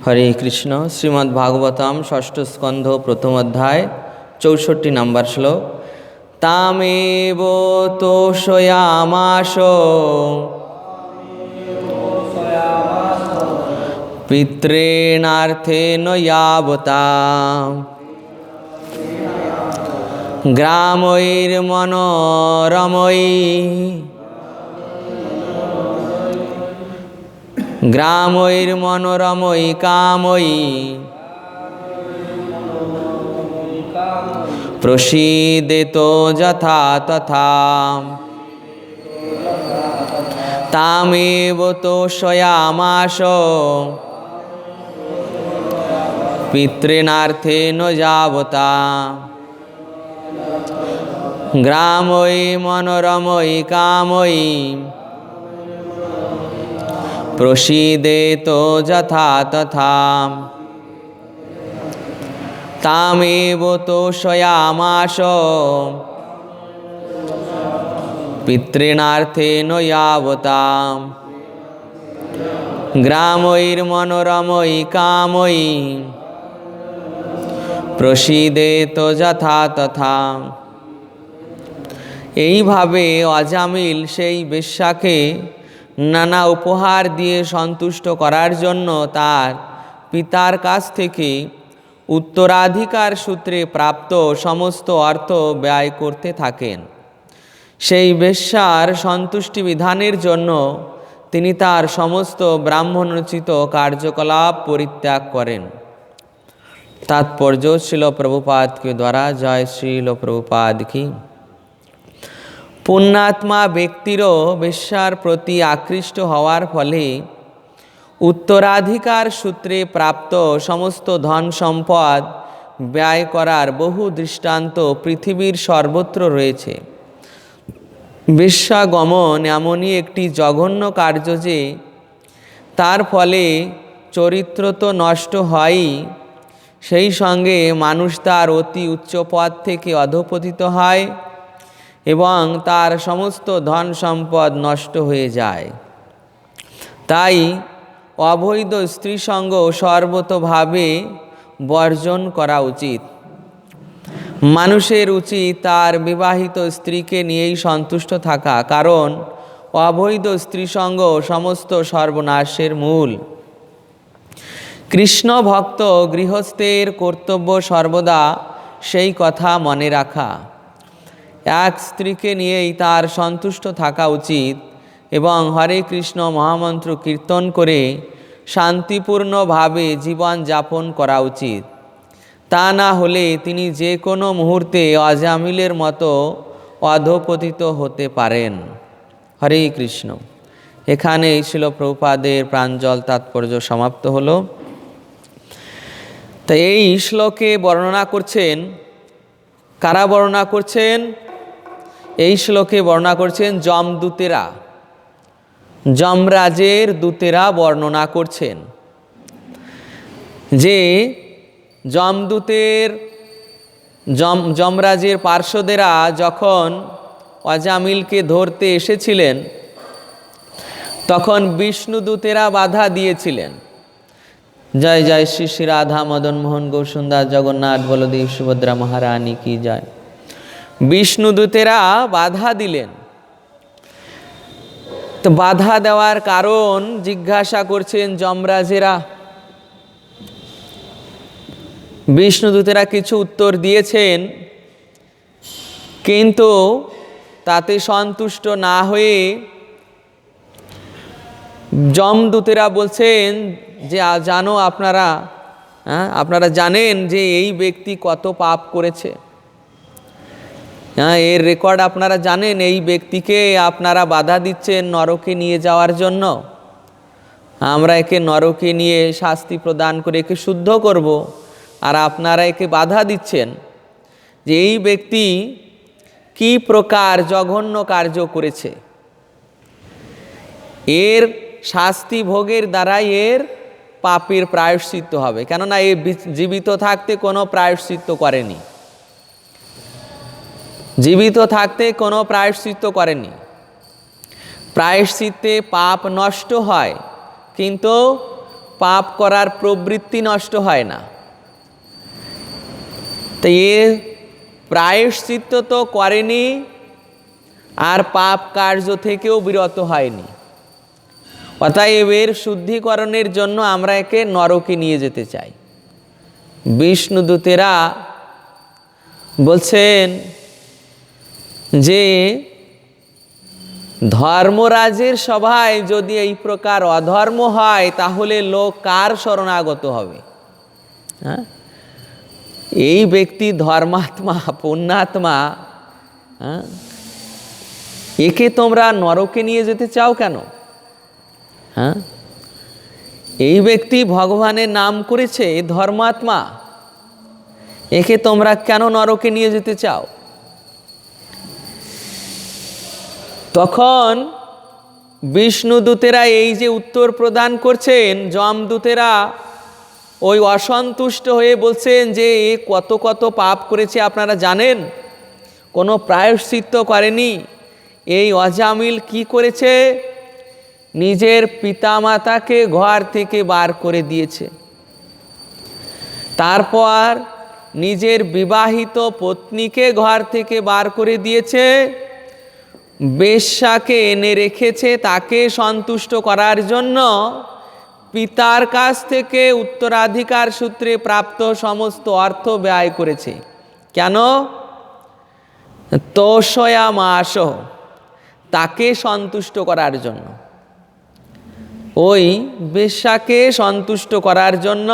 হরে কৃষ্ণ। শ্রীমদ্ ভাগবতম ষষ্ঠ স্কন্ধ প্রথম অধ্যায় ৬৪ নম্বর শ্লোক। তামেব তোষয়ামাস পিতॄনার্থেন ইয়াবতা গ্রামৈর্মনোরমৈ কামৈ প্রসীদেতো যথা তথা তামেব তোষয়ামাস পিতॄনার্থেন যাবতা গ্রামৈ মনোরমৈ কামৈ প্রসীদেতো যথা তথা তামেব তোষয়ামাস পিতॄনার্থেন যাবতা গ্রামৈর্মনোরমৈ কামৈ প্রসীদেতো যথা তথা। এইভাবে অজামিল সেই বেশ্যাকে নানা উপহার দিয়ে সন্তুষ্ট করার জন্য তার পিতার কাছ থেকে উত্তরাধিকার সূত্রে প্রাপ্ত সমস্ত অর্থ ব্যয় করতে থাকেন। সেই বেশ্যার সন্তুষ্টি বিধানের জন্য তিনি তার সমস্ত ব্রাহ্মণোচিত কার্যকলাপ পরিত্যাগ করেন। তাৎপর্য শ্রীল প্রভুপাদ के द्वारा। জয় শ্রীল প্রভুপাদ কি। পুণ্যাত্মা ব্যক্তিরও বেশ্যার প্রতি আকৃষ্ট হওয়ার ফলে উত্তরাধিকার সূত্রে প্রাপ্ত সমস্ত ধন সম্পদ ব্যয় করার বহু দৃষ্টান্ত পৃথিবীর সর্বত্র রয়েছে। বেশ্যাগমন এমনই একটি জঘন্য কার্য যে তার ফলে চরিত্র তো নষ্ট হয়ই, সেই সঙ্গে মানুষ তার অতি উচ্চ পদ থেকে অধঃপতিত হয় এবং তার সমস্ত ধন সম্পদ নষ্ট হয়ে যায়। তাই অবৈধ স্ত্রী সঙ্গ সর্বতোভাবে বর্জন করা উচিত। মানুষের উচিত তার বিবাহিত স্ত্রীকে নিয়েই সন্তুষ্ট থাকা, কারণ অবৈধ স্ত্রী সঙ্গ সমস্ত সর্বনাশের মূল। কৃষ্ণ ভক্ত গৃহস্থের কর্তব্য সর্বদা সেই কথা মনে রাখা। এক স্ত্রীকে নিয়েই তার সন্তুষ্ট থাকা উচিত এবং হরে কৃষ্ণ মহামন্ত্র কীর্তন করে শান্তিপূর্ণভাবে জীবন যাপন করা উচিত। তা না হলে তিনি যে কোনো মুহূর্তে অজামিলের মতো অধঃপতিত হতে পারেন। হরে কৃষ্ণ। এখানেই শ্রীল প্রভুপাদের প্রাঞ্জল তাৎপর্য সমাপ্ত হলো। তো এই শ্লোকে বর্ণনা করছেন, কারা বর্ণনা করছেন? এই শ্লোকে বর্ণনা করছেন যমদূতেরা, যমরাজের দূতেরা বর্ণনা করছেন যে যমরাজের পার্শ্বদেরা যখন অজামিলকে ধরতে এসেছিলেন তখন বিষ্ণুদূতেরা বাধা দিয়েছিলেন। জয় জয় শ্রী শ্রী রাধা মদন মোহন গৌরসুন্দর জগন্নাথ বলদেব সুভদ্রা মহারানী কি জয়। বিষ্ণুদূতেরা বাধা দিলেন। তো বাধা দেওয়ার কারণ জিজ্ঞাসা করছেন যমরাজেরা। বিষ্ণুদূতেরা কিছু উত্তর দিয়েছেন, কিন্তু তাতে সন্তুষ্ট না হয়ে যমদূতেরা বলছেন যে জানো আপনারা জানেন যে এই ব্যক্তি কত পাপ করেছে। এর রেকর্ড আপনারা জানেন। এই ব্যক্তিকে আপনারা বাধা দিচ্ছেন নরকে নিয়ে যাওয়ার জন্য। আমরা একে নরকে নিয়ে শাস্তি প্রদান করে একে শুদ্ধ করব, আর আপনারা একে বাধা দিচ্ছেন যে এই ব্যক্তি কি প্রকার জঘন্য কার্য করেছে। এর শাস্তি ভোগের দ্বারাই এর পাপের প্রায়শ্চিত্ত হবে, কেননা এ জীবিত থাকতে কোনো প্রায়শ্চিত্ত করেনি। জীবিত থাকতে কোনো প্রায়শ্চিত্ত করেনি। প্রায়শ্চিত্তে পাপ নষ্ট হয়, কিন্তু পাপ করার প্রবৃত্তি নষ্ট হয় না। তো এ প্রায়শ্চিত্ত তো করেনি, আর পাপ কার্য থেকেও বিরত হয়নি। অতএব এর শুদ্ধিকরণের জন্য আমরা একে নরকে নিয়ে যেতে চাই। বিষ্ণুদূতেরা বলছেন যে ধর্মরাজের সভায় যদি এই প্রকার অধর্ম হয় তাহলে লোক কার শরণাগত হবে? হ্যাঁ, এই ব্যক্তি ধর্মাত্মা, পুণ্যাত্মা, হ্যাঁ, একে তোমরা নরকে নিয়ে যেতে চাও কেন? হ্যাঁ, এই ব্যক্তি ভগবানের নাম করেছে, ধর্মাত্মা, একে তোমরা কেন নরকে নিয়ে যেতে চাও? তখন বিষ্ণুদূতেরা এই যে উত্তর প্রদান করছেন, যমদূতেরা ওই অসন্তুষ্ট হয়ে বলছেন যে এ কত কত পাপ করেছে আপনারা জানেন, কোনো প্রায়শ্চিত্ত করেনি। এই অজামিল কি করেছে? নিজের পিতামাতাকে ঘর থেকে বার করে দিয়েছে, তারপর নিজের বিবাহিত পত্নীকে ঘর থেকে বার করে দিয়েছে, বেশ্যাকে এনে রেখেছে তাকে সন্তুষ্ট করার জন্য, পিতার কাছ থেকে উত্তরাধিকার সূত্রে প্রাপ্ত সমস্ত অর্থ ব্যয় করেছে। কেন? তোষয়া মাস, তাকে সন্তুষ্ট করার জন্য, ওই বেশ্যাকে সন্তুষ্ট করার জন্য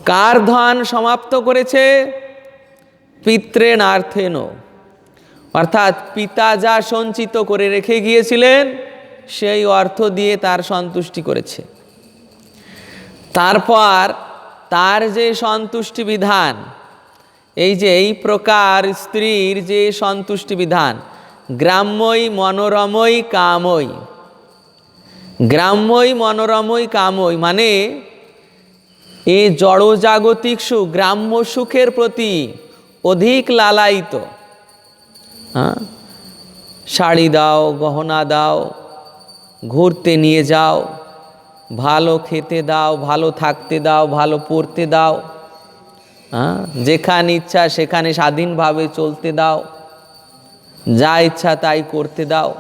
কার ধন সমাপ্ত করেছে? পিতৃণার্থেন, অর্থাৎ পিতা যা সঞ্চিত করে রেখে গিয়েছিলেন সেই অর্থ দিয়ে তার সন্তুষ্টি করেছে। তারপর তার যে সন্তুষ্টি বিধান, এই যে এই প্রকার স্ত্রীর যে সন্তুষ্টি বিধান, গ্রাম্যই মনোরমই কামই, গ্রাম্যই মনোরমই কামই মানে এ জড়জাগতিক সুখ, গ্রাম্য সুখের প্রতি অধিক লালায়িত। হ্যাঁ, শাড়ি দাও, গহনা দাও, ঘুরতে নিয়ে যাও, ভালো খেতে দাও, ভালো থাকতে দাও, ভালো পড়তে দাও, হ্যাঁ, যেখানে ইচ্ছা সেখানে স্বাধীনভাবে চলতে দাও, যা ইচ্ছা তাই করতে দাও।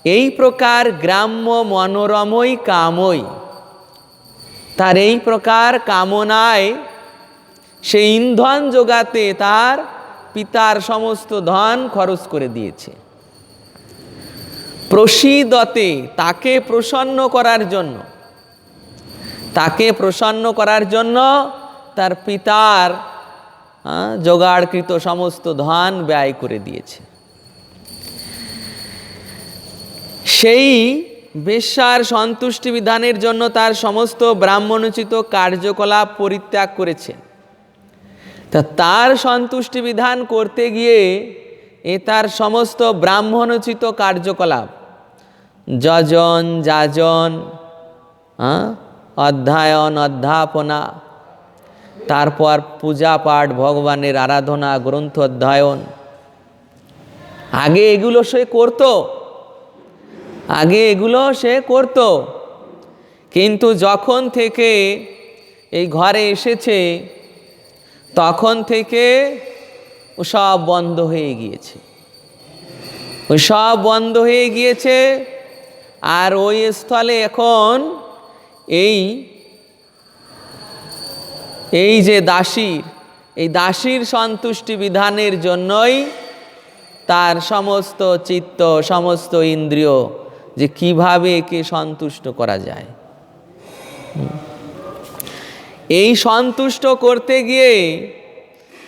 এই প্রকার গ্রাম্য মনোরমই কামই, তার এই প্রকার কামনায় সে ইন্ধন যোগাতে তার পিতার সমস্ত ধন খরচ করে দিয়েছে। প্রসীদতে, তাকে প্রসন্ন করার জন্য, তাকে প্রসন্ন করার জন্য তার পিতার জোগাড়কৃত সমস্ত ধন ব্যয় করে দিয়েছে। সেই বেশ্যার সন্তুষ্টি বিধানের জন্য তার সমস্ত ব্রাহ্মণোচিত কার্যকলাপ পরিত্যাগ করেছে। তা তার সন্তুষ্টি বিধান করতে গিয়ে এ তার সমস্ত ব্রাহ্মণোচিত কার্যকলাপ, যজন যাজন, অধ্যয়ন অধ্যাপনা, তারপর পূজা পাঠ, ভগবানের আরাধনা, গ্রন্থ অধ্যয়ন, আগে এগুলো সে করতো, আগে এগুলো সে করত, কিন্তু যখন থেকে এই ঘরে এসেছে তখন থেকে ও সব বন্ধ হয়ে গিয়েছে, ওই সব বন্ধ হয়ে গিয়েছে। আর ওই স্থলে এখন এই যে দাসীর, এই দাসীর সন্তুষ্টি বিধানের জন্যই তার সমস্ত চিত্ত, সমস্ত ইন্দ্রিয় যে কিভাবে একে সন্তুষ্ট করা যায়, এই সন্তুষ্ট করতে গিয়ে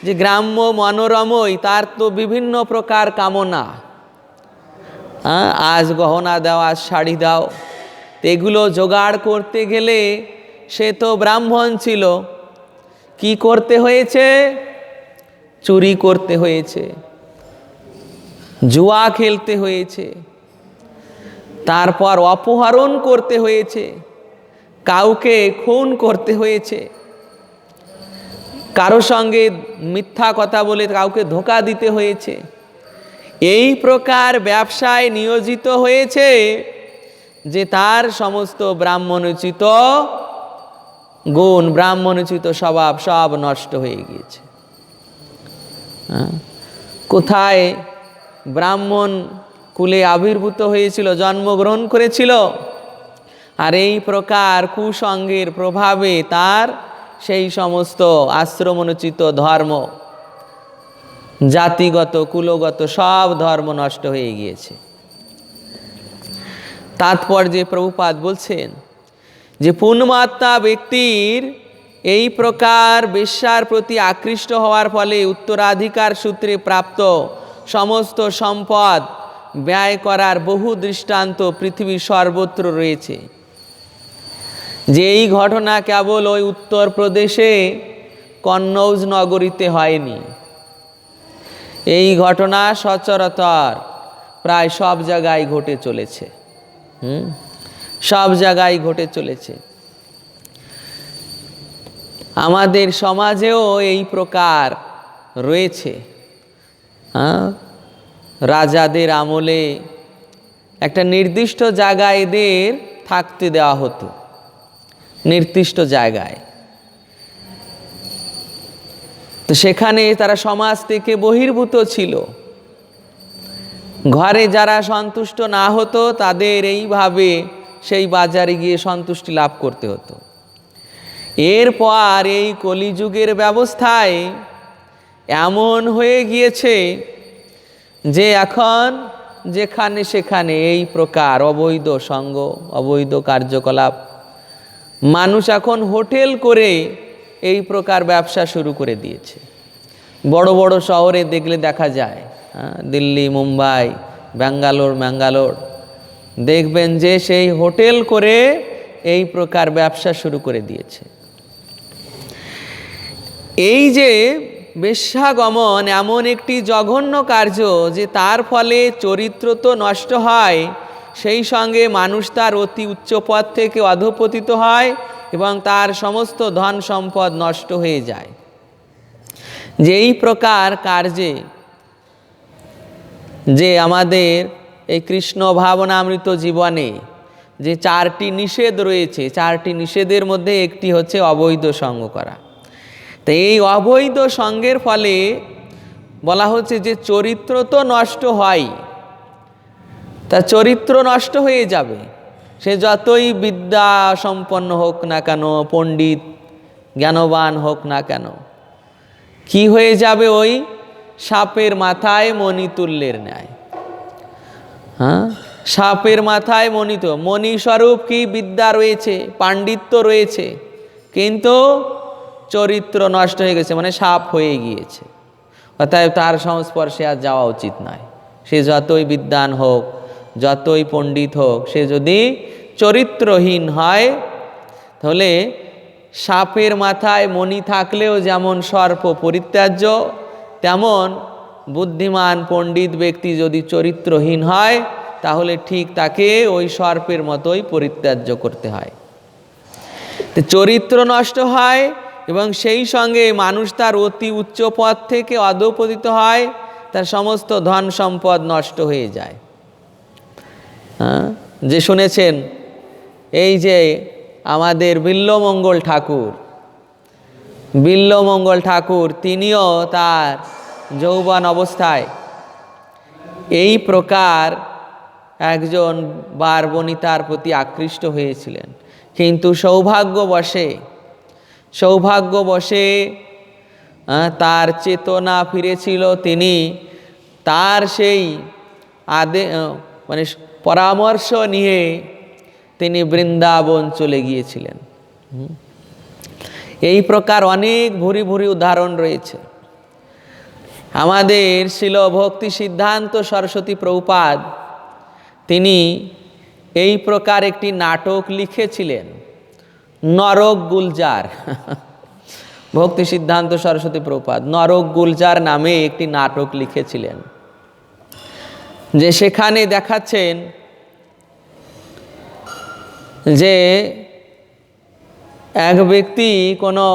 যে গ্রাম্য মনোরমই, তার তো বিভিন্ন প্রকার কামনা। আজ গহনা দাও, আজ শাড়ি দাও, এগুলো জোগাড় করতে গেলে সে তো ব্রাহ্মণ ছিল, কি করতে হয়েছে? চুরি করতে হয়েছে, জুয়া খেলতে হয়েছে, তারপর অপহরণ করতে হয়েছে, কাউকে খুন করতে হয়েছে, কারো সঙ্গে মিথ্যা কথা বলে কাউকে ধোঁকা দিতে হয়েছে। এই প্রকার ব্যবসায় নিয়োজিত হয়েছে যে তার সমস্ত ব্রাহ্মণোচিত গুণ, ব্রাহ্মণোচিত স্বভাব সব নষ্ট হয়ে গিয়েছে। কোথায় ব্রাহ্মণ কুলে আবির্ভূত হয়েছিল, জন্মগ্রহণ করেছিল, আর এই প্রকার কুসঙ্গের প্রভাবে তার সেই সমস্ত আশ্রমনোচিত ধর্ম, জাতিগত কুলগত সব ধর্ম নষ্ট হয়ে গিয়েছে। তাৎপর্যে প্রভুপাদ বলছেন যে পুণ্যাত্মা ব্যক্তির এই প্রকার বেশ্যার প্রতি আকৃষ্ট হওয়ার ফলে উত্তরাধিকার সূত্রে প্রাপ্ত সমস্ত সম্পদ ব্যয় করার বহু দৃষ্টান্ত পৃথিবীর সর্বত্র রয়েছে। যে এই ঘটনা কেবল ওই উত্তরপ্রদেশে কন্নৌজ নগরীতে হয়নি, এই ঘটনা সচরাচর প্রায় সব জায়গায় ঘটে চলেছে। সব জায়গায় ঘটে চলেছে। আমাদের সমাজেও এই প্রকার রয়েছে। রাজাদের আমলে একটা নির্দিষ্ট জায়গায় এদের থাকতে দেওয়া হতো, নির্দিষ্ট জায়গায়। তো সেখানে তারা সমাজ থেকে বহির্ভূত ছিল। ঘরে যারা সন্তুষ্ট না হতো তাদের এইভাবে সেই বাজারে গিয়ে সন্তুষ্টি লাভ করতে হতো। এরপর এই কলিযুগের ব্যবস্থায় এমন হয়ে গিয়েছে যে এখন যেখানে সেখানে এই প্রকার অবৈধ সঙ্গ, অবৈধ কার্যকলাপ, মানুষ এখন হোটেল করে এই প্রকার ব্যবসা শুরু করে দিয়েছে। বড় বড় শহরে দেখলে দেখা যায়, দিল্লি, মুম্বাই, ব্যাঙ্গালোর দেখবেন যে সেই হোটেল করে এই প্রকার ব্যবসা শুরু করে দিয়েছে। এই যে বেশ্যাগমন এমন একটি জঘন্য কার্য যে তার ফলে চরিত্র তো নষ্ট হয়, সেই সঙ্গে মানুষ তার অতি উচ্চ পদ থেকে অধঃপতিত হয় এবং তার সমস্ত ধন সম্পদ নষ্ট হয়ে যায়। যে এই প্রকার কার্যে যে আমাদের এই কৃষ্ণ ভাবনামৃত জীবনে যে 4টি নিষেধ রয়েছে, 4টি নিষেধের মধ্যে একটি হচ্ছে অবৈধ সঙ্গ করা। তো এই অবৈধ সঙ্গের ফলে বলা হচ্ছে যে চরিত্র তো নষ্ট হয়, তা চরিত্র নষ্ট হয়ে যাবে। সে যতই বিদ্যা সম্পন্ন হোক না কেন, পণ্ডিত জ্ঞানবান হোক না কেন, কি হয়ে যাবে? ওই সাপের মাথায় মণি তুল্যের ন্যায়। সাপের মাথায় মণি, তো মণিস্বরূপ কি বিদ্যা রয়েছে, পাণ্ডিত্য রয়েছে, কিন্তু চরিত্র নষ্ট হয়ে গেছে, মানে সাপ হয়ে গিয়েছে। অতএব তার সংস্পর্শে আর যাওয়া উচিত নয়। সে যতই বিদ্বান হোক, যতই পণ্ডিত হোক, সে যদি চরিত্রহীন হয়, তাহলে সাপের মাথায় মণি থাকলেও যেমন সর্প পরিত্যাজ্য, তেমন বুদ্ধিমান পণ্ডিত ব্যক্তি যদি চরিত্রহীন হয়, তাহলে ঠিক তাকে ওই সর্পের মতোই পরিত্যাজ্য করতে হয়। তো চরিত্র নষ্ট হয় এবং সেই সঙ্গে মানুষ তার অতি উচ্চ পদ থেকে অধঃপতিত হয়, তার সমস্ত ধন সম্পদ নষ্ট হয়ে যায়। যে শুনেছেন, এই যে আমাদের বিল্বমঙ্গল ঠাকুর, তিনিও তার যৌবন অবস্থায় এই প্রকার একজন বারবনিতার প্রতি আকৃষ্ট হয়েছিলেন, কিন্তু সৌভাগ্যবশে তার চেতনা ফিরেছিল। তিনি তার সেই পরামর্শ নিয়ে তিনি বৃন্দাবন চলে গিয়েছিলেন। এই প্রকার অনেক ভুরি ভুরি উদাহরণ রয়েছে। আমাদের শিল ভক্তি সিদ্ধান্ত সরস্বতী প্রভুপাদ, তিনি এই প্রকার একটি নাটক লিখেছিলেন, নরক গুলজার। ভক্তি সিদ্ধান্ত সরস্বতী প্রভুপাদ নরক গুলজার নামে একটি নাটক লিখেছিলেন, যে সেখানে দেখাচ্ছেন যে এক ব্যক্তি কোনো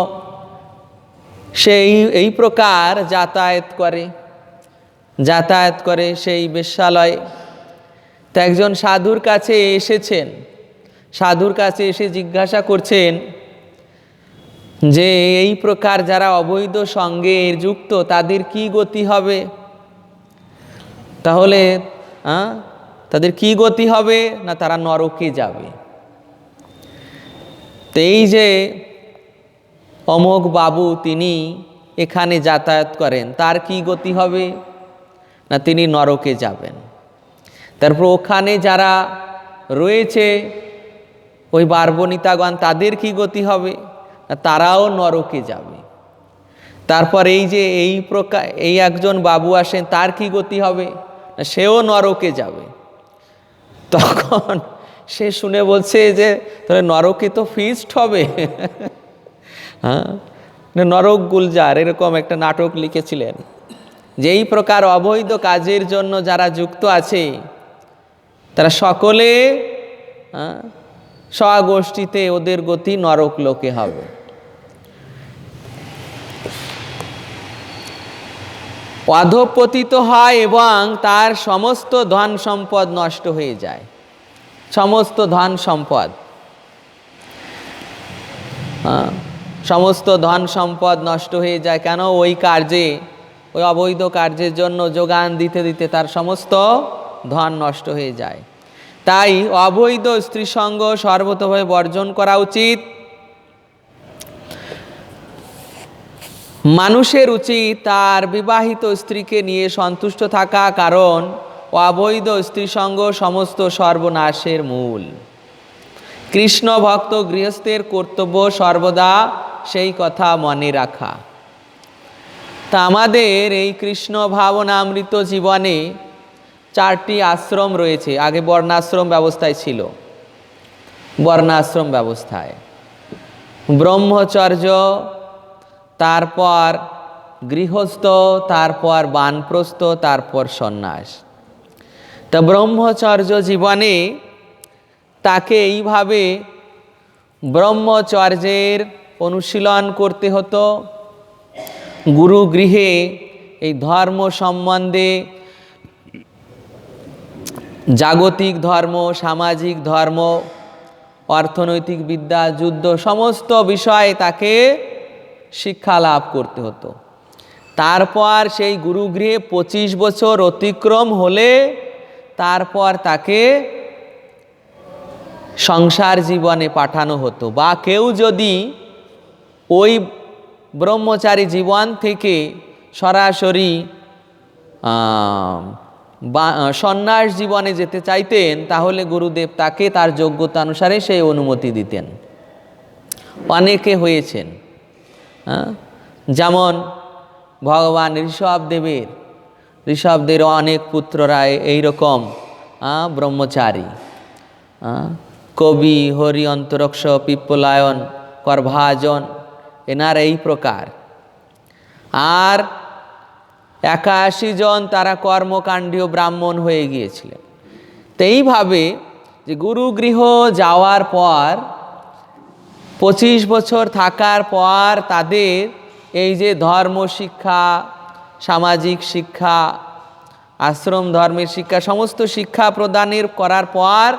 এই প্রকার যাতায়াত করে সেই বেশ্যালয়। তো একজন সাধুর কাছে এসেছেন, সাধুর কাছে এসে জিজ্ঞাসা করছেন যে এই প্রকার যারা অবৈধ সঙ্গে যুক্ত তাদের কি গতি হবে, তাহলে তাদের কি গতি হবে না তারা নরকে যাবে। তো এই যে অমোঘ বাবু তিনি এখানে যাতায়াত করেন, তার কি গতি হবে না তিনি নরকে যাবেন। তারপর ওখানে যারা রয়েছে ওই বারবণিতাগণ তাদের কি গতি হবে না তারাও নরকে যাবে। তারপর এই যে এই প্রকার এই একজন বাবু আসেন তার কি গতি হবে না সেও নরকে যাবে। তখন সে শুনে বলছে যে তাহলে নরকে তো ফিস্ট হবে। হ্যাঁ, নরক গুলজার এরকম একটা নাটক লিখেছিলেন যে এই প্রকার অবৈধ কাজের জন্য যারা যুক্ত আছে তারা সকলে স্বগোষ্ঠীতে ওদের গতি নরক লোকে হবে। অধঃপতিত হয় এবং তার সমস্ত ধন সম্পদ নষ্ট হয়ে যায়, সমস্ত ধন সম্পদ, সমস্ত ধন সম্পদ নষ্ট হয়ে যায়। কেন? ওই কার্যে, ওই অবৈধ কার্যের জন্য যোগান দিতে দিতে তার সমস্ত ধন নষ্ট হয়ে যায়। তাই অবৈধ স্ত্রী সঙ্গ সর্বতোভাবে বর্জন করা উচিত। মানুষের উচিত তার বিবাহিত স্ত্রীকে নিয়ে সন্তুষ্ট থাকা, কারণ অবৈধ স্ত্রী সঙ্গ সমস্ত সর্বনাশের মূল। কৃষ্ণ ভক্ত গৃহস্থের কর্তব্য সর্বদা সেই কথা মনে রাখা। তা আমাদের এই কৃষ্ণ ভাবনামৃত জীবনে 4টি আশ্রম রয়েছে। আগে বর্ণাশ্রম ব্যবস্থায় ছিল, বর্ণাশ্রম ব্যবস্থায় ব্রহ্মচর্য, তারপর গৃহস্থ, তারপর বানপ্রস্থ, তারপর সন্ন্যাস। তা ব্রহ্মচর্য জীবনে তাকে এইভাবে ব্রহ্মচর্যের অনুশীলন করতে হতো। গুরু গৃহে এই ধর্ম সম্বন্ধে, জাগতিক ধর্ম, সামাজিক ধর্ম, অর্থনৈতিক বিদ্যা, যুদ্ধ, সমস্ত বিষয়ে তাকে শিক্ষা লাভ করতে হতো। তারপর সেই গুরুগৃহে 25 বছর অতিক্রম হলে তারপর তাকে সংসার জীবনে পাঠানো হতো। বা কেউ যদি ওই ব্রহ্মচারী জীবন থেকে সরাসরি সন্ন্যাস জীবনে যেতে চাইতেন তাহলে গুরুদেব তাকে তার যোগ্যতা অনুসারে সেই অনুমতি দিতেন। অনেকে হয়েছেন, যেমন ভগবান ঋষভদেব অনেক পুত্ররা এইরকম ব্রহ্মচারী। কবি, হরি, অন্তরক্ষ, পিপ্পলায়ন, করভাজন, এনার এই প্রকার। আর 81 জন তারা কর্মকাণ্ডীয় ব্রাহ্মণ হয়ে গিয়েছিলেন। তো এইভাবে যে গুরুগৃহ যাওয়ার পর 25 বছর থাকার পর তাদের এই যে ধর্ম শিক্ষা, সামাজিক শিক্ষা, আশ্রম ধর্মের শিক্ষা, সমস্ত শিক্ষা প্রদানের করার পর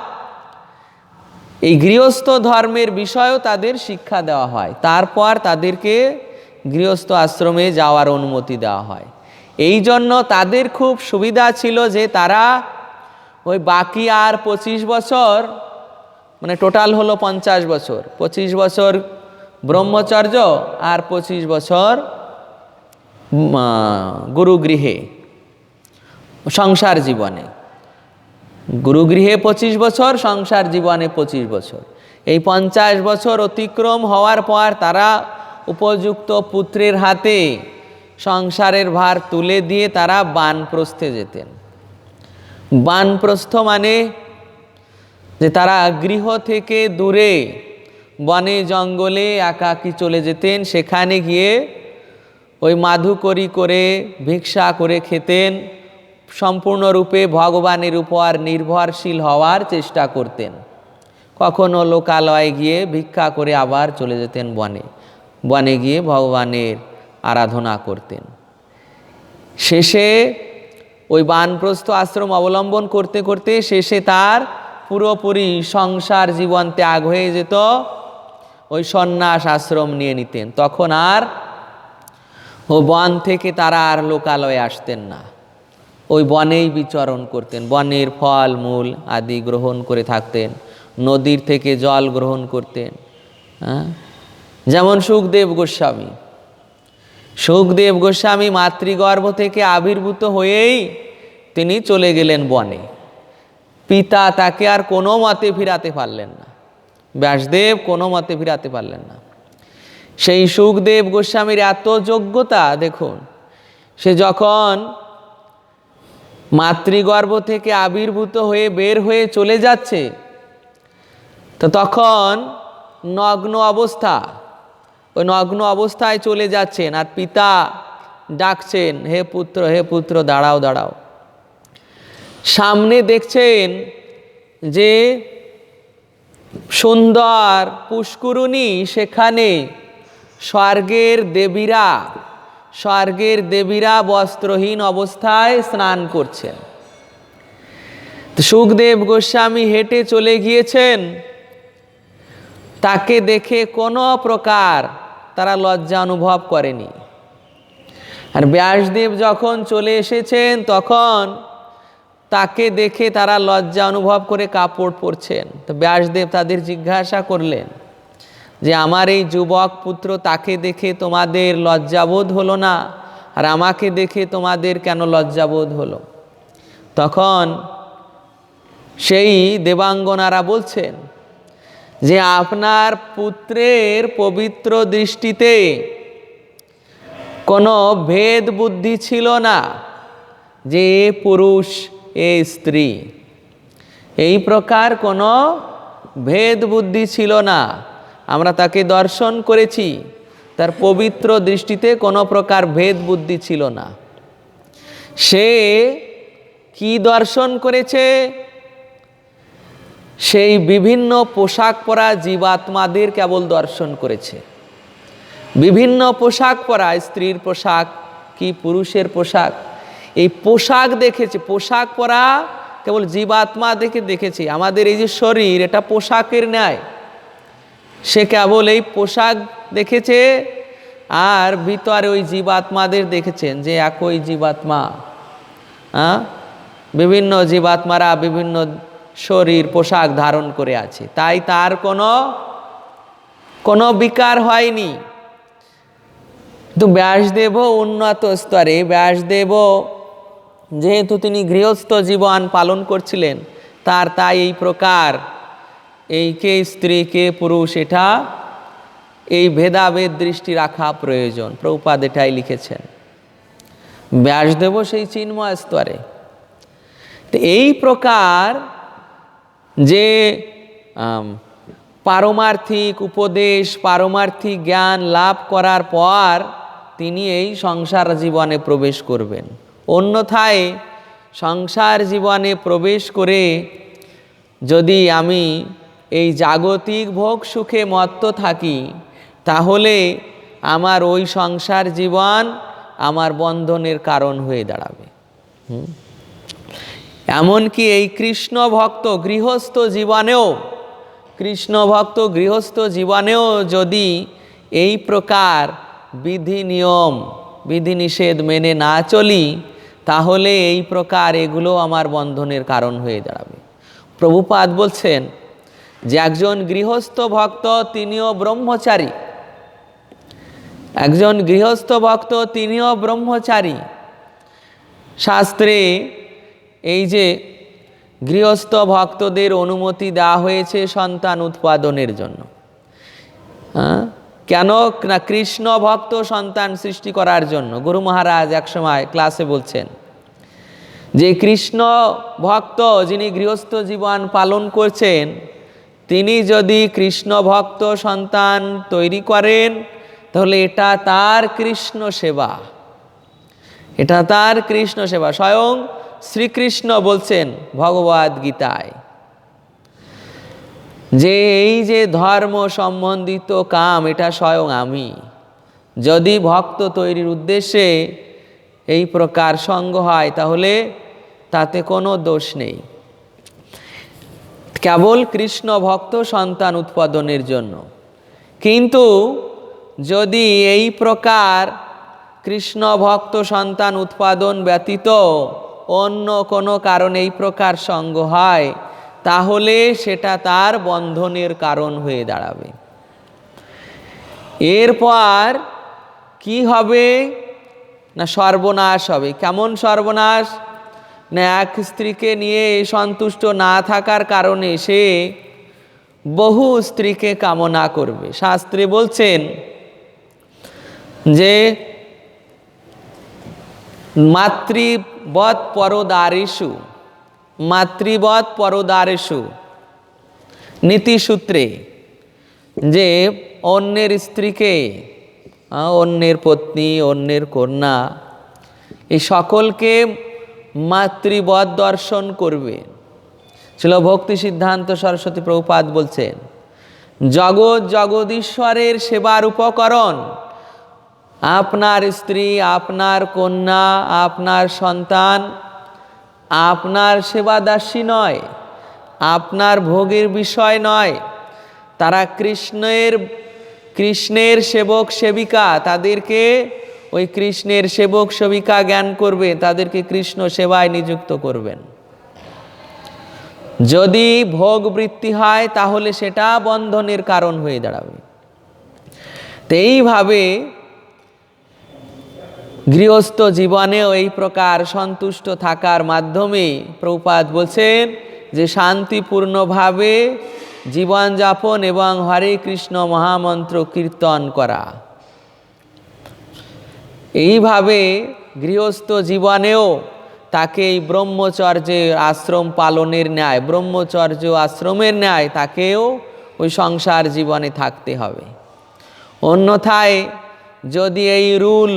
এই গৃহস্থ ধর্মের বিষয়েও তাদের শিক্ষা দেওয়া হয়। তারপর তাদেরকে গৃহস্থ আশ্রমে যাওয়ার অনুমতি দেওয়া হয়। এই জন্য তাদের খুব সুবিধা ছিল যে তারা ওই বাকি আর 25 বছর, মানে টোটাল হলো 50 বছর, 25 বছর ব্রহ্মচর্য আর 25 বছর গুরুগৃহে সংসার জীবনে। গুরুগৃহে 25 বছর, সংসার জীবনে 25 বছর। এই 50 বছর অতিক্রম হওয়ার পর তারা উপযুক্ত পুত্রের হাতে সংসারের ভার তুলে দিয়ে তারা বানপ্রস্থে যেতেন। বানপ্রস্থ মানে যে তারা গৃহ থেকে দূরে বনে জঙ্গলে একাকী চলে যেতেন। সেখানে গিয়ে ওই মাধুকরী করে ভিক্ষা করে খেতেন, সম্পূর্ণরূপে ভগবানের উপর নির্ভরশীল হওয়ার চেষ্টা করতেন। কখনো লোকালয়ে গিয়ে ভিক্ষা করে আবার চলে যেতেন বনে, বনে গিয়ে ভগবানের আরাধনা করতেন। শেষে ওই বানপ্রস্থ আশ্রম অবলম্বন করতে করতে শেষে তার পুরোপুরি সংসার জীবন ত্যাগ হয়ে যেত, ওই সন্ন্যাস আশ্রম নিয়ে নিতেন। তখন আর ও বন থেকে তারা আর লোকালয়ে আসতেন না, ওই বনেই বিচরণ করতেন, বনের ফল মূল আদি গ্রহণ করে থাকতেন, নদীর থেকে জল গ্রহণ করতেন। যেমন সুখদেব গোস্বামী মাতৃগর্ভ থেকে আবির্ভূত হয়েই তিনি চলে গেলেন বনে। পিতা তাকে আর কোনো মতে ফিরাতে পারলেন না, ব্যাসদেব কোনো মতে ফিরাতে পারলেন না। সেই সুখদেব গোস্বামীর এত যোগ্যতা দেখুন, সে যখন মাতৃগর্ভ থেকে আবির্ভূত হয়ে বের হয়ে চলে যাচ্ছে, তো তখন নগ্ন অবস্থা, ওই নগ্ন অবস্থায় চলে যাচ্ছেন, আর পিতা ডাকছেন, হে পুত্র দাঁড়াও দাঁড়াও। সামনে দেখছেন যে সুন্দর পুষ্করিণী, সেখানে স্বর্গের দেবীরা বস্ত্রহীন অবস্থায় স্নান করছেন। সুখদেব গোস্বামী হেঁটে চলে গিয়েছেন, তাকে দেখে কোনো প্রকার তারা লজ্জা অনুভব করেনি। আর ব্যাসদেব যখন চলে এসেছেন, তখন তাকে দেখে তারা লজ্জা অনুভব করে কাপড় পরছেন। তো ব্যাসদেব তাদের জিজ্ঞাসা করলেন যে আমার এই যুবক পুত্র, তাকে দেখে তোমাদের লজ্জাবোধ হলো না, আর আমাকে দেখে তোমাদের কেন লজ্জাবোধ হলো? তখন সেই দেবাঙ্গনারা বলছেন যে আপনার পুত্রের পবিত্র দৃষ্টিতে কোনো ভেদ বুদ্ধি ছিল না যে এ পুরুষ এ স্ত্রী, এই প্রকার কোনো ভেদ বুদ্ধি ছিল না। আমরা তাকে দর্শন করেছি, তার পবিত্র দৃষ্টিতে কোনো প্রকার ভেদ বুদ্ধি ছিল না। সে কি দর্শন করেছে? সেই বিভিন্ন পোশাক পরা জীবাত্মাদের কেবল দর্শন করেছে। বিভিন্ন পোশাক পরা, স্ত্রীর পোশাক কি পুরুষের পোশাক, এই পোশাক দেখেছে। পোশাক পরা কেবল জীবাত্মা দেখেছি। আমাদের এই যে শরীর, এটা পোশাকের ন্যায়, সে কেবল এই পোশাক দেখেছে, আর ভিতরে ওই জীবাত্মাদের দেখেছেন যে একই জীবাত্মা। বিভিন্ন জীবাত্মারা বিভিন্ন শরীর পোশাক ধারণ করে আছে, তাই তার কোনো বিকার হয়নি। কিন্তু ব্যাসদেবও উন্নত স্তরে, ব্যাসদেবও যেহেতু তিনি গৃহস্থ জীবন পালন করছিলেন, তাই এই প্রকার এই কে স্ত্রী কে পুরুষ, এটা এই ভেদাভেদ দৃষ্টি রাখা প্রয়োজন। প্রভুপাদ এটাই লিখেছেন। ব্যাসদেবও সেই চিন্ময় স্তরে। তো এই প্রকার যে পারমার্থিক উপদেশ, পারমার্থিক জ্ঞান লাভ করার পর তিনি এই সংসার জীবনে প্রবেশ করবেন। অন্যথায় সংসার জীবনে প্রবেশ করে যদি আমি এই জাগতিক ভোগ সুখে মত্ত থাকি, তাহলে আমার ওই সংসার জীবন আমার বন্ধনের কারণ হয়ে দাঁড়াবে। এমনকি এই কৃষ্ণ ভক্ত গৃহস্থ জীবনেও যদি এই প্রকার বিধিনিষেধ মেনে না চলি, তাহলে এই প্রকার এগুলো আমার বন্ধনের কারণ হয়ে দাঁড়াবে। প্রভুপাদ বলছেন যে একজন গৃহস্থ ভক্ত তিনিও ব্রহ্মচারী। শাস্ত্রে এই যে গৃহস্থ ভক্তদের অনুমতি দেওয়া হয়েছে সন্তান উৎপাদনের জন্য। কেন না, কৃষ্ণ ভক্ত সন্তান সৃষ্টি করার জন্য। গুরু মহারাজ একসময় ক্লাসে বলছেন যে কৃষ্ণ ভক্ত যিনি গৃহস্থ জীবন পালন করছেন, তিনি যদি কৃষ্ণ ভক্ত সন্তান তৈরি করেন, তাহলে এটা তার কৃষ্ণ সেবা। স্বয়ং শ্রীকৃষ্ণ বলছেন ভগবদ গীতায় যে এই যে ধর্ম সম্বন্ধিত কাম, এটা স্বয়ং আমি। যদি ভক্ত তৈরির উদ্দেশ্যে এই প্রকার সঙ্গ হয় তাহলে তাতে কোনো দোষ নেই, কেবল কৃষ্ণ ভক্ত সন্তান উৎপাদনের জন্য। কিন্তু যদি এই প্রকার কৃষ্ণ ভক্ত সন্তান উৎপাদন ব্যতীত অন্য কোনো কারণে এই প্রকার সঙ্গ হয় তাহলে সেটা তার বন্ধনের কারণ হয়ে দাঁড়াবে। এরপর কি হবে না, সর্বনাশ হবে। কেমন সর্বনাশ না, এক স্ত্রীকে নিয়ে সন্তুষ্ট না থাকার কারণে সে বহু স্ত্রীকে কামনা করবে। শাস্ত্রে বলছেন যে মাতৃবৎ পরদারেষু, মাতৃবৎ পরদারেষু নীতিসূত্রে, যে অন্যের স্ত্রীকে, অন্যের পত্নী, অন্যের কন্যা, এই সকলকে মাতৃবৎ দর্শন করবে। ছিল ভক্তি সিদ্ধান্ত সরস্বতী প্রভুপাদ বলছেন, জগৎ জগদীশ্বরের সেবার উপকরণ আপনার স্ত্রী, আপনার কন্যা, আপনার সন্তান আপনার সেবাদাসী নয়, আপনার ভোগের বিষয় নয়। তারা কৃষ্ণের সেবক সেবিকা, তাদেরকে ওই কৃষ্ণের সেবক সেবিকা জ্ঞান করবে, তাদেরকে কৃষ্ণ সেবায় নিযুক্ত করবেন। যদি ভোগ বৃত্তি হয় তাহলে সেটা বন্ধনের কারণ হয়ে দাঁড়াবে। তো এইভাবে গৃহস্থ জীবনেও এই প্রকার সন্তুষ্ট থাকার মাধ্যমে প্রভুপাদ বলছেন যে শান্তিপূর্ণভাবে জীবনযাপন এবং হরে কৃষ্ণ মহামন্ত্র কীর্তন করা। এইভাবে গৃহস্থ জীবনেও তাকে এই ব্রহ্মচর্যের আশ্রম পালনের ন্যায়, ব্রহ্মচর্য আশ্রমের ন্যায় তাকেও ওই সংসার জীবনে থাকতে হবে। অন্যথায় যদি এই রুল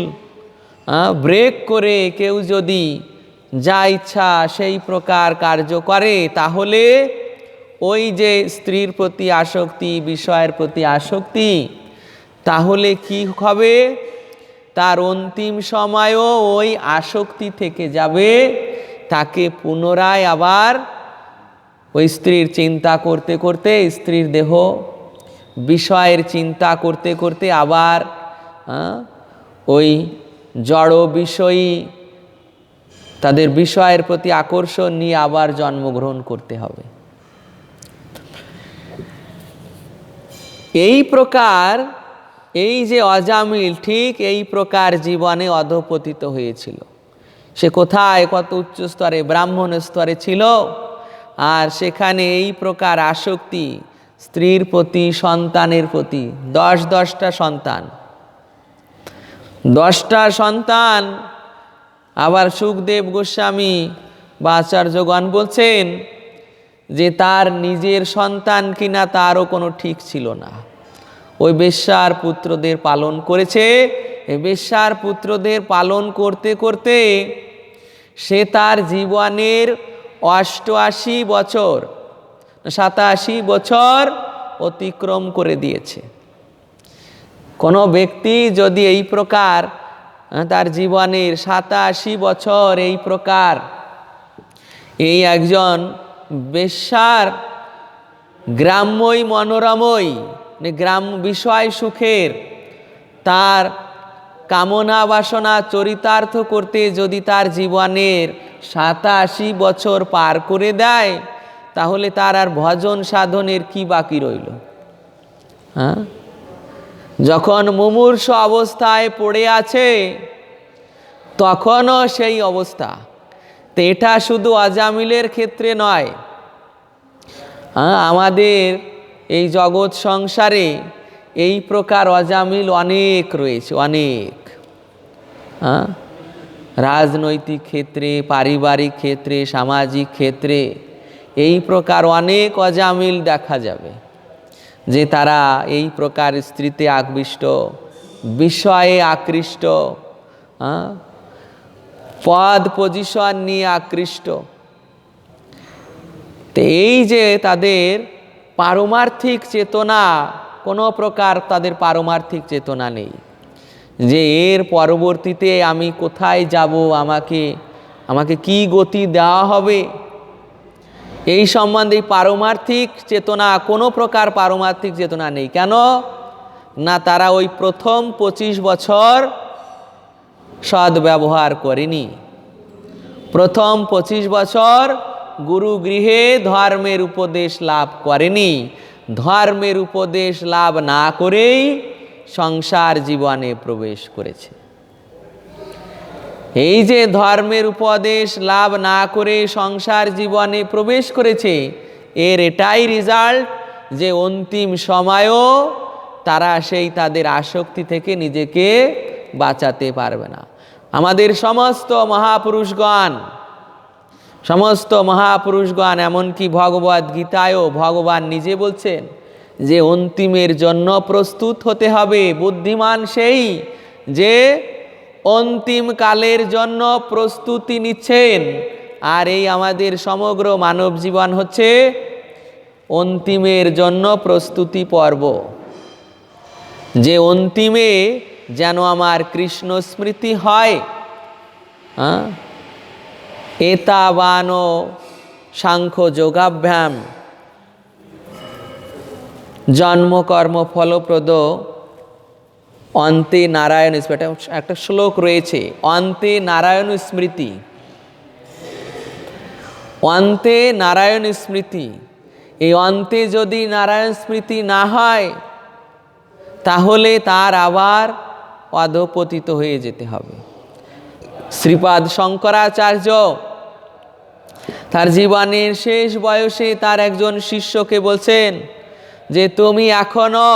ব্রেক করে কেউ যদি যা ইচ্ছা সেই প্রকার কার্য করে তাহলে ওই যে স্ত্রীর প্রতি আসক্তি, বিষয়ের প্রতি আসক্তি, তাহলে কি হবে, তার অন্তিম সময়ও ওই আসক্তি থেকে যাবে। তাকে পুনরায় আবার ওই স্ত্রীর চিন্তা করতে করতে, স্ত্রীর দেহ বিষয়ের চিন্তা করতে করতে আবার ওই জড় বিষয়ী তাদের বিষয়ের প্রতি আকর্ষণ নিয়ে আবার জন্মগ্রহণ করতে হবে। এই প্রকার এই যে অজামিল ঠিক এই প্রকার জীবনে অধঃপতিত হয়েছিল। সে কোথায়, কত উচ্চ স্তরে, ব্রাহ্মণ স্তরে ছিল, আর সেখানে এই প্রকার আসক্তি স্ত্রীর প্রতি, সন্তানের প্রতি, 10টা সন্তান, 10টা সন্তান। আবার সুখদেব গোস্বামী বা আচার্যগণ বলছেন যে তার নিজের সন্তান কিনা তারও কোনো ঠিক ছিল না। ওই বেশ্যার পুত্রদের পালন করেছে। এই বেশ্যার পুত্রদের পালন করতে করতে সে তার জীবনের 88 বছর, 87 বছর অতিক্রম করে দিয়েছে। কোনো ব্যক্তি যদি এই প্রকার তার জীবনের 87 বছর এই প্রকার এই একজন বেশ্যার গ্রাম্যই মনোরমই গ্রাম বিষয় সুখের তার কামনা বাসনা চরিতার্থ করতে যদি তার জীবনের 87 বছর পার করে দেয় তাহলে তার আর ভজন সাধনের কি বাকি রইল? যখন মুমূর্ষ অবস্থায় পড়ে আছে তখনও সেই অবস্থা। তো এটা শুধু অজামিলের ক্ষেত্রে নয়, আমাদের এই জগৎ সংসারে এই প্রকার অজামিল অনেক রয়েছে, অনেক। রাজনৈতিক ক্ষেত্রে, পারিবারিক ক্ষেত্রে, সামাজিক ক্ষেত্রে এই প্রকার অনেক অজামিল দেখা যাবে, যে তারা এই প্রকার স্ত্রীতে আকৃষ্ট, বিষয়ে আকৃষ্ট, পদ পজিশন নিয়ে আকৃষ্ট। তো এই যে তাদের পারমার্থিক চেতনা, কোনো প্রকার তাদের পারমার্থিক চেতনা নেই, যে এর পরবর্তীতে আমি কোথায় যাব, আমাকে কি গতি দেওয়া হবে, এই সম্বন্ধে পারমার্থিক চেতনা, কোনো প্রকার পারমার্থিক চেতনা নেই। কেন না, তারা ওই প্রথম 25 বছর সদ্ব্যবহার করেনি। প্রথম 25 বছর গুরু গৃহে ধর্মের উপদেশ লাভ করেনি। ধর্মের উপদেশ লাভ না করেই সংসার জীবনে প্রবেশ করেছে। এই যে ধর্মের উপদেশ লাভ না করে সংসার জীবনে প্রবেশ করেছে, এর এটাই রেজাল্ট যে অন্তিম সময়েও তারা সেই তাদের আসক্তি থেকে নিজেকে বাঁচাতে পারবে না। আমাদের সমস্ত মহাপুরুষগণ এমনকি ভগবদ গীতায়ও ভগবান নিজে বলছেন যে অন্তিমের জন্য প্রস্তুত হতে হবে। বুদ্ধিমান সেই যে অন্তিম কালের জন্য প্রস্তুতি নিচ্ছেন। আর এই আমাদের সমগ্র মানব জীবন হচ্ছে অন্তিমের জন্য প্রস্তুতি পর্ব, যে অন্তিমে যেন আমার কৃষ্ণ স্মৃতি হয়। এতাবানো সাংখ্য যোগাভ্যাম জন্মকর্ম ফলপ্রদ অন্তে নারায়ণ স্মৃতি। একটা শ্লোক রয়েছে, অন্তে নারায়ণ স্মৃতি, অন্তে নারায়ণ স্মৃতি। এই অন্তে যদি নারায়ণ স্মৃতি না হয় তাহলে তার আবার অধঃপতিত হয়ে যেতে হবে। শ্রীপাদ শঙ্করাচার্য তার জীবনের শেষ বয়সে তার একজন শিষ্যকে বলছেন যে তুমি এখনো,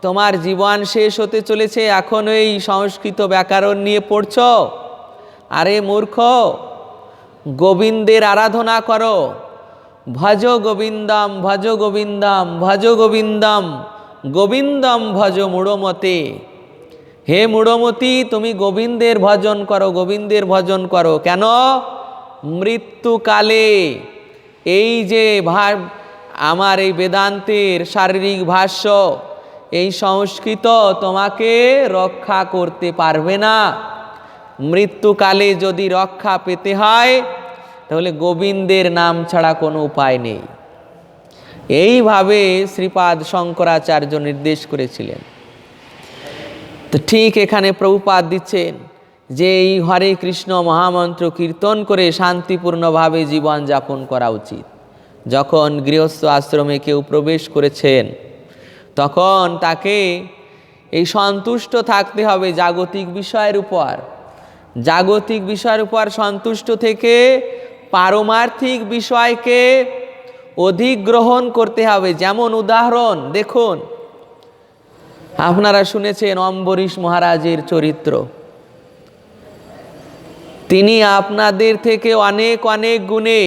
তোমার জীবন শেষ হতে চলেছে, এখনো এই সংস্কৃত ব্যাকরণ নিয়ে পড়ছ? আরে মূর্খ, গোবিন্দের আরাধনা করো। ভজ গোবিন্দম ভজ গোবিন্দম ভজ গোবিন্দম গোবিন্দম ভজ মূঢ়মতে। হে মূঢ়মতি, তুমি গোবিন্দের ভজন করো, গোবিন্দের ভজন করো। কেন? মৃত্যুকালে এই যে আমার এই বেদান্তের শারীরিক ভাষ্য, এই সংস্কৃত তোমাকে রক্ষা করতে পারবে না। মৃত্যুকালে যদি রক্ষা পেতে হয় তাহলে গোবিন্দের নাম ছাড়া কোনো উপায় নেই। এইভাবে শ্রীপাদ শঙ্করাচার্য নির্দেশ করেছিলেন। তো ঠিক এখানে প্রভুপাদ দিচ্ছেন যে এই হরে কৃষ্ণ মহামন্ত্র কীর্তন করে শান্তিপূর্ণভাবে জীবন যাপন করা উচিত। যখন গৃহস্থ আশ্রমে কেউ প্রবেশ করেছেন তখন তাকে এই সন্তুষ্ট থাকতে হবে জাগতিক বিষয়ের উপর। জাগতিক বিষয়ের উপর সন্তুষ্ট থেকে পারমার্থিক বিষয়কে অধিগ্রহণ করতে হবে। যেমন উদাহরণ দেখুন, আপনারা শুনেছেন অম্বরীশ মহারাজের চরিত্র। তিনি আপনাদের থেকে অনেক অনেক গুণে